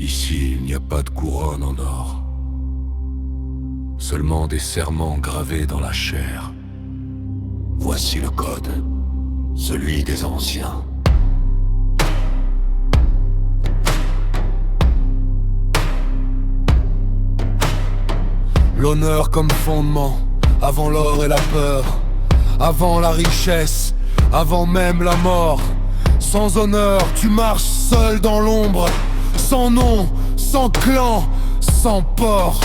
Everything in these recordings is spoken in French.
Ici, il n'y a pas de couronne en or, seulement des serments gravés dans la chair. Voici le code, celui des anciens. L'honneur comme fondement, avant l'or et la peur, avant la richesse, avant même la mort. Sans honneur, tu marches seul dans l'ombre, sans nom, sans clan, sans port.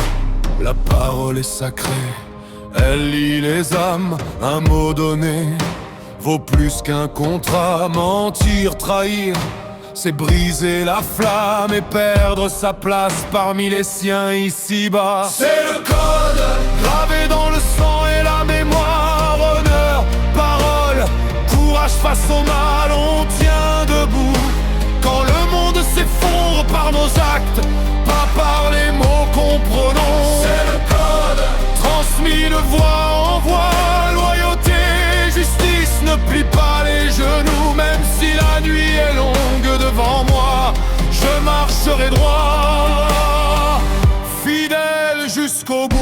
La parole est sacrée, elle lie les âmes. Un mot donné vaut plus qu'un contrat. Mentir, trahir, c'est briser la flamme et perdre sa place parmi les siens ici-bas. C'est le code, gravé dans le sang et la mémoire. Honneur, parole, courage face au mal, on tient debout. Quand le monde s'effondre par nos actes, pas par les mots qu'on prononce. C'est le code, transmis de voix en voix. Loyauté, justice, ne plie pas les genoux. Même si la nuit est longue devant moi, je marcherai droit, fidèle jusqu'au bout.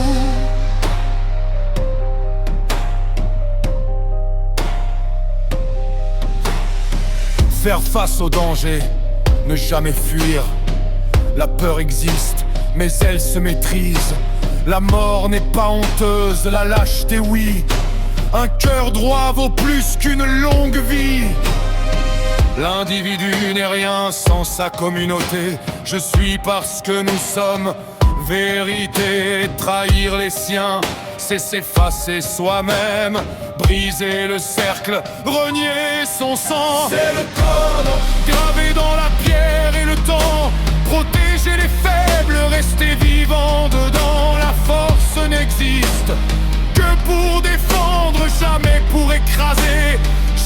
Faire face au danger, ne jamais fuir. La peur existe, mais elle se maîtrise. La mort n'est pas honteuse, la lâcheté oui. Un cœur droit vaut plus qu'une longue vie. L'individu n'est rien sans sa communauté. Je suis parce que nous sommes vérité. Trahir les siens, c'est s'effacer soi-même. Briser le cercle, renier son sang. C'est le code, gravé dans la pierre et le temps. Protéger les faibles, rester vivant dedans. La force n'existe que pour défendre, jamais pour écraser,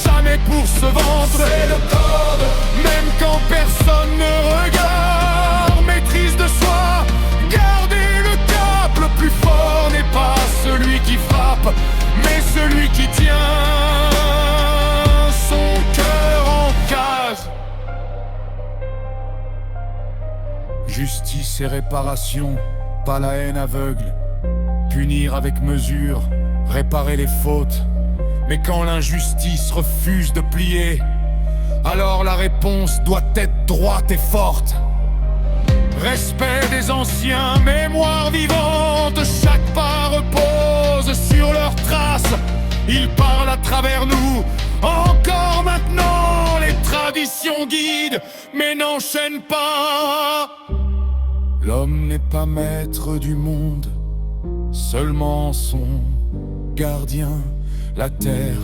jamais pour se vendre. C'est le code, même quand personne ne regarde. Maîtrise de soi, garder le cap. Le plus fort n'est pas celui qui frappe, mais celui qui tient son cœur en cage. Justice et réparation, pas la haine aveugle. Punir avec mesure, réparer les fautes. Mais quand l'injustice refuse de plier, alors la réponse doit être droite et forte. Respect des anciens, mémoire vivante. Chaque pas repose sur leurs traces. Ils parlent à travers nous. Encore maintenant, les traditions guident, mais n'enchaînent pas. L'homme n'est pas maître du monde, seulement son gardien. La terre,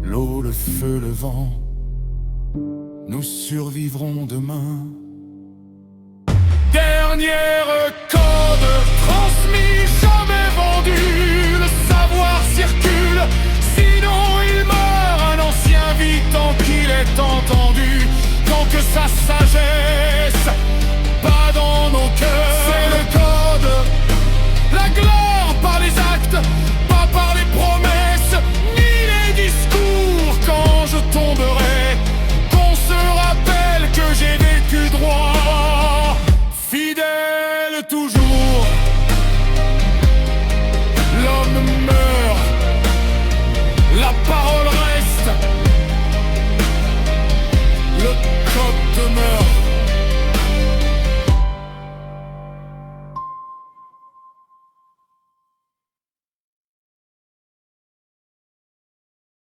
l'eau, le feu, le vent, nous survivrons demain. Dernière code